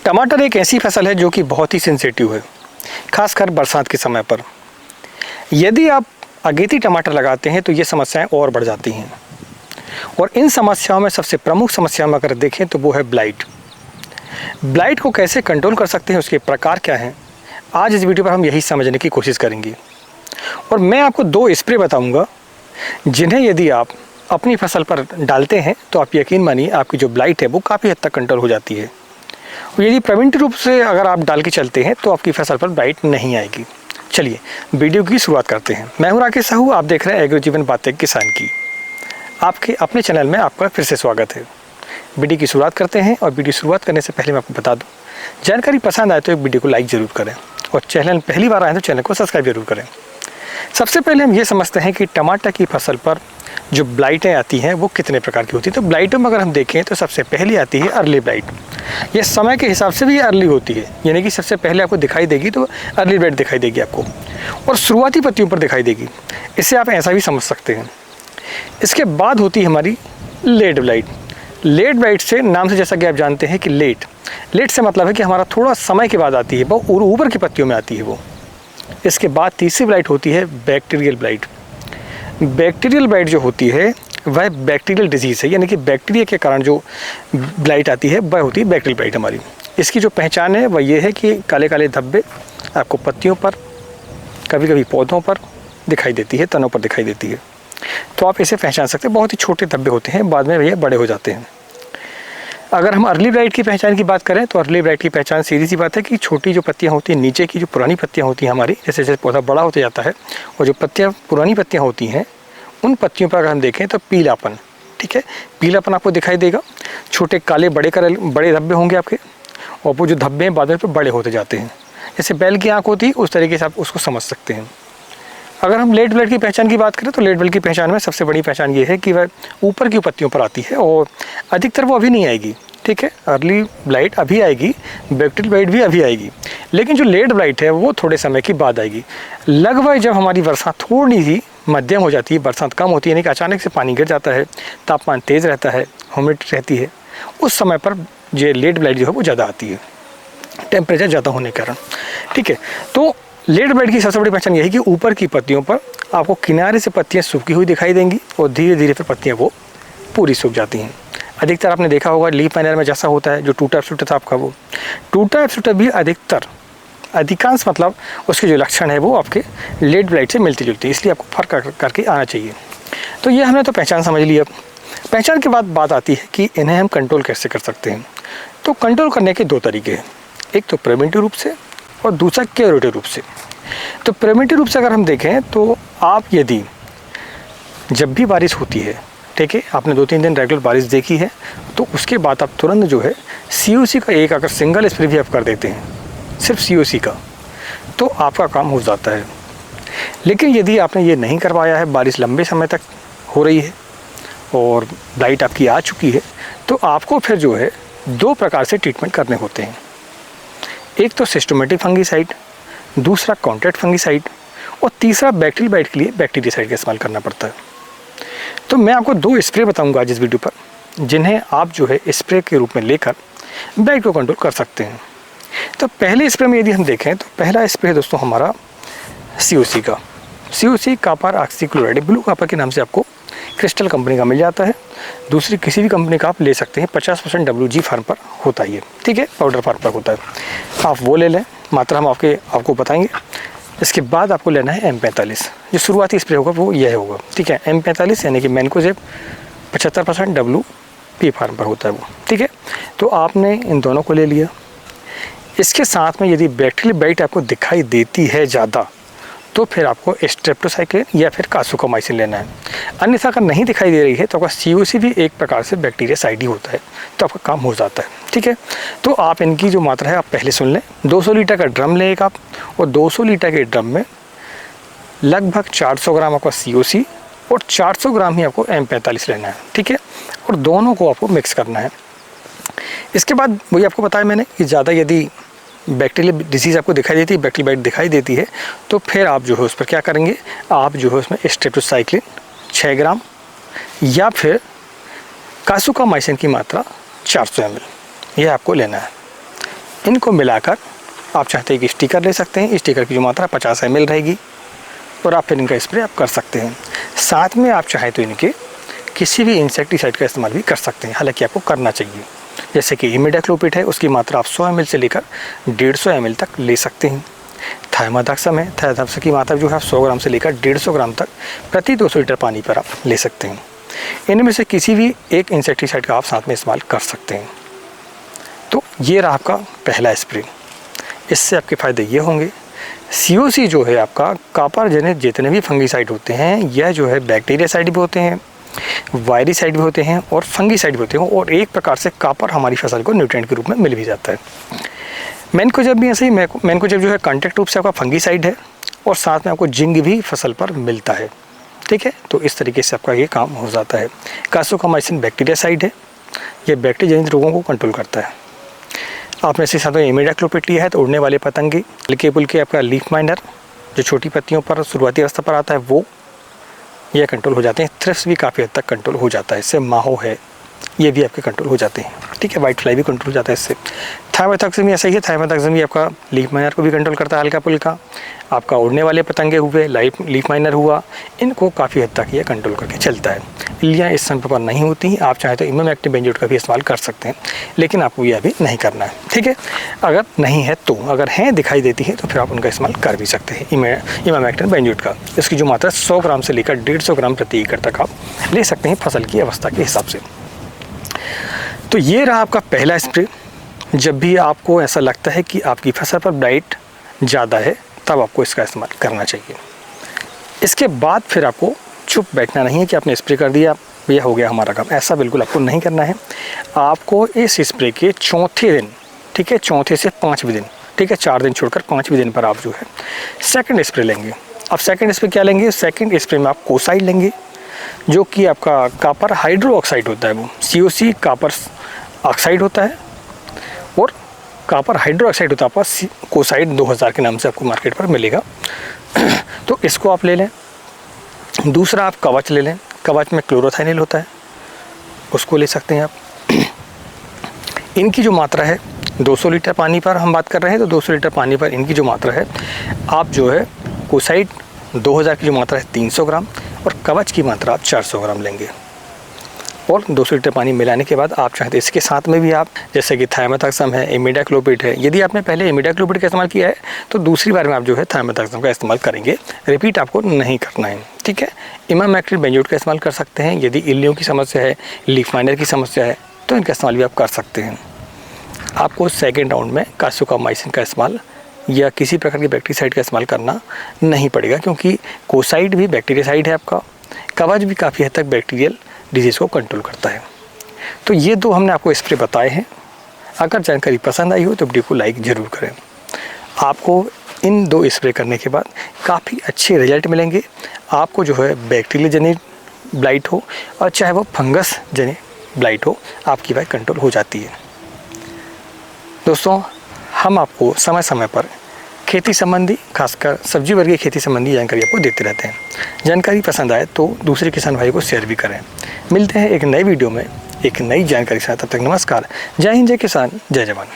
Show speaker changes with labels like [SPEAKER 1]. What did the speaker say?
[SPEAKER 1] टमाटर एक ऐसी फसल है जो कि बहुत ही सेंसिटिव है, खासकर बरसात के समय पर। यदि आप अगेती टमाटर लगाते हैं तो ये समस्याएं और बढ़ जाती हैं, और इन समस्याओं में सबसे प्रमुख समस्या में अगर देखें तो वो है ब्लाइट। ब्लाइट को कैसे कंट्रोल कर सकते हैं, उसके प्रकार क्या हैं, आज इस वीडियो पर हम यही समझने की कोशिश करेंगे। और मैं आपको 2 स्प्रे बताऊंगा जिन्हें यदि आप अपनी फसल पर डालते हैं तो आप यकीन मानिए आपकी जो ब्लाइट है वो काफ़ी हद तक कंट्रोल हो जाती है। और यदि प्रिवेंटिव रूप से अगर आप डाल के चलते हैं तो आपकी फसल पर ब्लाइट नहीं आएगी। चलिए वीडियो की शुरुआत करते हैं। मैं हूं राकेश साहू, आप देख रहे हैं एग्रो जीवन बातें किसान की। आपके अपने चैनल में आपका फिर से स्वागत है। वीडियो की शुरुआत करते हैं, और वीडियो शुरुआत करने से पहले मैं आपको बता दूं, जानकारी पसंद आए तो एक वीडियो को लाइक ज़रूर करें, और चैनल पहली बार आए तो चैनल को सब्सक्राइब जरूर करें। सबसे पहले हम ये समझते हैं कि टमाटर की फसल पर जो ब्लाइटें आती हैं वो कितने प्रकार की होती हैं। तो ब्लाइटों में अगर हम देखें तो सबसे पहली आती है अर्ली ब्लाइट। ये समय के हिसाब से भी अर्ली होती है, यानी कि सबसे पहले आपको दिखाई देगी तो अर्ली ब्लाइट दिखाई देगी आपको, और शुरुआती पत्तियों पर दिखाई देगी। इससे आप ऐसा भी समझ सकते हैं। इसके बाद होती है हमारी लेट ब्लाइट। लेट ब्लाइट से नाम से जैसा कि आप जानते हैं कि लेट से मतलब है कि हमारा थोड़ा समय के बाद आती है, वो ऊपर की पत्तियों में आती है वो। इसके बाद तीसरी ब्लाइट होती है बैक्टीरियल ब्लाइट। बैक्टीरियल ब्लाइट जो होती है वह बैक्टीरियल डिजीज़ है, यानी कि बैक्टीरिया के कारण जो ब्लाइट आती है वह होती है बैक्टीरियल ब्लाइट हमारी। इसकी जो पहचान है वह ये है कि काले काले धब्बे आपको पत्तियों पर, कभी कभी पौधों पर दिखाई देती है, तनों पर दिखाई देती है। तो आप इसे पहचान सकते हैं। बहुत ही छोटे धब्बे होते हैं, बाद में ये बड़े हो जाते हैं। अगर हम अर्ली ब्लाइट की पहचान की बात करें तो अर्ली ब्लाइट की पहचान सीधी सी बात है कि छोटी जो पत्तियां होती हैं, नीचे की जो पुरानी पत्तियां होती हैं हमारी, जैसे जैसे पौधा बड़ा होता जाता है और जो पत्तियां पुरानी पत्तियां होती हैं उन पत्तियों पर अगर हम देखें तो पीलापन, ठीक है, पीलापन आपको दिखाई देगा। छोटे काले बड़े धब्बे होंगे आपके, और वो जो धब्बे हैं बाद में बड़े होते जाते हैं। जैसे बैल की आँख होती है उस तरीके से आप उसको समझ सकते हैं। अगर हम लेट ब्लाइट की पहचान की बात करें तो लेट ब्लाइट की पहचान में सबसे बड़ी पहचान ये है कि वह ऊपर की पत्तियों पर आती है, और अधिकतर वो अभी नहीं आएगी, ठीक है। अर्ली ब्लाइट अभी आएगी, बैक्टीरियल ब्लाइट भी अभी आएगी, लेकिन जो लेट ब्लाइट है वो थोड़े समय के बाद आएगी। लगभग जब हमारी वर्षा थोड़ी सी मध्यम हो जाती है, बरसात कम होती है, यानी कि अचानक से पानी गिर जाता है, तापमान तेज़ रहता है, ह्यूमिडिटी रहती है, उस समय पर ये लेट ब्लाइट जो है वो ज़्यादा आती है, टेम्परेचर ज़्यादा होने के कारण, ठीक है। तो लेट ब्लाइट की सबसे बड़ी पहचान यही कि ऊपर की पत्तियों पर आपको किनारे से पत्तियां सूखी हुई दिखाई देंगी, और धीरे धीरे फिर पत्तियां वो पूरी सूख जाती हैं। अधिकतर आपने देखा होगा लीफ माइनर में जैसा होता है, जो टूटा एब्सोल्यूटा था आपका, वो टूटा एब्सोल्यूटा भी अधिकांश मतलब उसके जो लक्षण है वो आपके लेट ब्लाइट से मिलती जुलती है, इसलिए आपको फर्क करके आना चाहिए। तो ये हमने तो पहचान समझ ली। अब पहचान के बाद बात आती है कि इन्हें हम कंट्रोल कैसे कर सकते हैं। तो कंट्रोल करने के 2 तरीके हैं, एक तो प्रिवेंटिव रूप से और दूसरा क्यूरेटिव रूप से। तो प्रिवेंटिव रूप से अगर हम देखें तो आप यदि जब भी बारिश होती है, ठीक है, आपने 2-3 दिन रेगुलर बारिश देखी है, तो उसके बाद आप तुरंत जो है COC का एक अगर सिंगल स्प्रे भी आप कर देते हैं, सिर्फ COC का, तो आपका काम हो जाता है। लेकिन यदि आपने ये नहीं करवाया है, बारिश लंबे समय तक हो रही है और ब्लाइट आपकी आ चुकी है, तो आपको फिर जो है 2 प्रकार से ट्रीटमेंट करने होते हैं। एक तो सिस्टमेटिक फंगीसाइड, दूसरा कॉन्ट्रैक्ट फंगीसाइड, और तीसरा बैक्टीरियल ब्लाइट के लिए बैक्टीरियासाइड का इस्तेमाल करना पड़ता है। तो मैं आपको 2 स्प्रे बताऊंगा आज इस वीडियो पर, जिन्हें आप जो है स्प्रे के रूप में लेकर ब्लाइट को कंट्रोल कर सकते हैं। तो पहले स्प्रे में यदि हम देखें तो पहला स्प्रे दोस्तों हमारा COC का, COC copper oxychloride, blue copper के नाम से आपको क्रिस्टल कंपनी का मिल जाता है। दूसरी किसी भी कंपनी का आप ले सकते हैं, 50% WG फार्म पर होता है ये, ठीक है, पाउडर फार्म पर होता है, आप वो ले लें। मात्रा हम आपको बताएंगे। इसके बाद आपको लेना है M45, जो शुरुआती स्प्रे होगा वो यह होगा, ठीक है। M45 यानी कि मैनकोजेब 75% WP फार्म पर होता है वो, ठीक है। तो आपने इन दोनों को ले लिया। इसके साथ में यदि बैक्टीरियल ब्लाइट आपको दिखाई देती है ज़्यादा, तो फिर आपको स्ट्रेप्टोसाइक्लिन या फिर कासुकोमाइसिन लेना है। अन्यथा अगर नहीं दिखाई दे रही है तो आपका COC भी एक प्रकार से बैक्टीरियासाइड ही होता है, तो आपका काम हो जाता है, ठीक है। तो आप इनकी जो मात्रा है आप पहले सुन लें। 200 लीटर का ड्रम लें एक आप, और 200 लीटर के ड्रम में लगभग 400 ग्राम आपका COC और 400 ग्राम ही आपको M45 लेना है, ठीक है, और दोनों को आपको मिक्स करना है। इसके बाद वही आपको बताया मैंने कि ज़्यादा यदि बैक्टीरियल डिजीज़ आपको दिखाई देती है, बैक्टीरियल ब्लाइट दिखाई देती है, तो फिर आप जो है उस पर क्या करेंगे, आप जो है उसमें स्ट्रेप्टोसाइक्लिन 6 ग्राम या फिर कासुकोमाइसिन की मात्रा 400 ml, ये आपको लेना है। इनको मिलाकर आप चाहते हैं कि स्टिकर ले सकते हैं। स्टिकर की जो मात्रा 50 ml रहेगी और आप फिर इनका स्प्रे आप कर सकते हैं। साथ में आप चाहें तो इनके किसी भी इंसेक्टिसाइड का इस्तेमाल भी कर सकते हैं, हालांकि आपको करना चाहिए। जैसे कि इमिडाक्लोपिड है, उसकी मात्रा आप 100 ml से लेकर 150 ml तक ले सकते हैं। थाइमोथैक्सम है, थाइमोथैक्सम की मात्रा जो है 100 ग्राम से लेकर 150 ग्राम तक प्रति 200 लीटर पानी पर आप ले सकते हैं। इनमें से किसी भी एक इंसेक्टिसाइड का आप साथ में इस्तेमाल कर सकते हैं। तो ये रहा आपका पहला स्प्रे। इससे आपके फ़ायदे ये होंगे, COC जो है आपका कॉपर जनित जितने भी फंगीसाइड होते हैं, यह जो है बैक्टीरियासाइड भी होते हैं, वायरिसाइड भी होते हैं और फंगीसाइड भी होते हैं, और एक प्रकार से कॉपर हमारी फसल को न्यूट्रिएंट के रूप में मिल भी जाता है। मैनकोजेब भी ऐसे ही, मैनकोजेब जो है कॉन्टैक्ट रूप से आपका फंगीसाइड है और साथ में आपको जिंक भी फसल पर मिलता है। ठीक है, तो इस तरीके से आपका ये काम हो जाता है। कासोकामाइसिन बैक्टीरियासाइड है, ये बैक्टीरिया जनित रोगों को कंट्रोल करता है। आपने इसके साथ में इमिडाक्लोपिड लिया है तो उड़ने वाले पतंगे, हल्के फुल्के आपका लीफ माइनर जो छोटी पत्तियों पर शुरुआती अवस्था पर आता है वो ये कंट्रोल हो जाते हैं। थ्रिप्स भी काफ़ी हद तक कंट्रोल हो जाता है इससे। माहो है, ये भी आपके कंट्रोल हो जाते हैं। ठीक है, वाइट फ्लाई भी कंट्रोल हो जाता है इससे। थाइमोथैक्सम भी ऐसा ही है, थाइमोथैक्सम भी आपका लीफ माइनर को भी कंट्रोल करता है, हल्का फुल्का। आपका उड़ने वाले पतंगे हुए, लीफ माइनर हुआ, इनको काफ़ी हद तक ये कंट्रोल करके चलता है। इल्लियाँ इस समय पर नहीं होती हैं। आप चाहें तो इमामेक्टिन बेंजोएट का भी इस्तेमाल कर सकते हैं, लेकिन आपको ये अभी नहीं करना है। ठीक है, अगर नहीं है तो, अगर हैं दिखाई देती है तो फिर आप उनका इस्तेमाल कर भी सकते हैं इमामेक्टिन बेंजोएट का। इसकी जो मात्रा 100 ग्राम से लेकर 150 ग्राम प्रति एकड़ तक आप ले सकते हैं फसल की अवस्था के हिसाब से। तो ये रहा आपका पहला स्प्रे। जब भी आपको ऐसा लगता है कि आपकी फसल पर ब्लाइट ज़्यादा है तब आपको इसका इस्तेमाल करना चाहिए। इसके बाद फिर आपको चुप बैठना नहीं है कि आपने स्प्रे कर दिया, ये हो गया हमारा काम, ऐसा बिल्कुल आपको नहीं करना है। आपको इस स्प्रे के चौथे दिन, ठीक है, चौथे से 5वें दिन, ठीक है, 4 दिन छोड़कर 5वें दिन पर आप जो है सेकंड स्प्रे लेंगे। अब सेकंड स्प्रे क्या लेंगे? सेकंड स्प्रे में आप कोसाइड लेंगे, जो कि आपका कॉपर हाइड्रो ऑक्साइड होता है। वो COC कॉपर ऑक्साइड होता है और कॉपर हाइड्रो ऑक्साइड होता है आपका कोसाइड 2000 के नाम से आपको मार्केट पर मिलेगा। तो इसको आप ले लें। दूसरा आप कवच ले लें, कवच में क्लोरोथाइनिल होता है, उसको ले सकते हैं आप। इनकी जो मात्रा है 200 लीटर पानी पर हम बात कर रहे हैं, तो 200 लीटर पानी पर इनकी जो मात्रा है, आप जो है कोसाइड 2000 की जो मात्रा है 300 ग्राम और कवच की मात्रा आप 400 ग्राम लेंगे। और 200 लीटर पानी मिलाने के बाद आप चाहते इसके साथ में भी आप, जैसे कि थाइमोथैक्सम है, इमिडाक्लोपिड है, यदि आपने पहले इमिडाक्लोपिड का इस्तेमाल किया है तो दूसरी बार में आप जो है थाइमोथैक्सम का इस्तेमाल करेंगे, रिपीट आपको नहीं करना है। ठीक है, इमामेक्टिन बेंजोएट का इस्तेमाल कर सकते हैं। यदि इल्लियों की समस्या है, लीफ माइनर की समस्या है, तो इनका इस्तेमाल भी आप कर सकते हैं। आपको सेकेंड राउंड में कासोकामाइसिन का इस्तेमाल या किसी प्रकार के बैक्टीरियासाइड का इस्तेमाल करना नहीं पड़ेगा, क्योंकि कोसाइड भी बैक्टीरियासाइड है आपका, कवच भी काफ़ी हद तक बैक्टीरियल डिजीज़ को कंट्रोल करता है। तो ये 2 हमने आपको स्प्रे बताए हैं। अगर जानकारी पसंद आई हो तो वीडियो को लाइक ज़रूर करें। आपको इन 2 स्प्रे करने के बाद काफ़ी अच्छे रिजल्ट मिलेंगे। आपको जो है बैक्टीरिया जनित ब्लाइट हो और चाहे वो फंगस जनित ब्लाइट हो, आपकी बात कंट्रोल हो जाती है। दोस्तों, हम आपको समय समय पर खेती संबंधी, खासकर सब्जी वर्गीय खेती संबंधी जानकारी आपको देते रहते हैं। जानकारी पसंद आए तो दूसरे किसान भाई को शेयर भी करें। मिलते हैं एक नई वीडियो में एक नई जानकारी के साथ। तब तक नमस्कार। जय हिंद, जय किसान, जय जवान।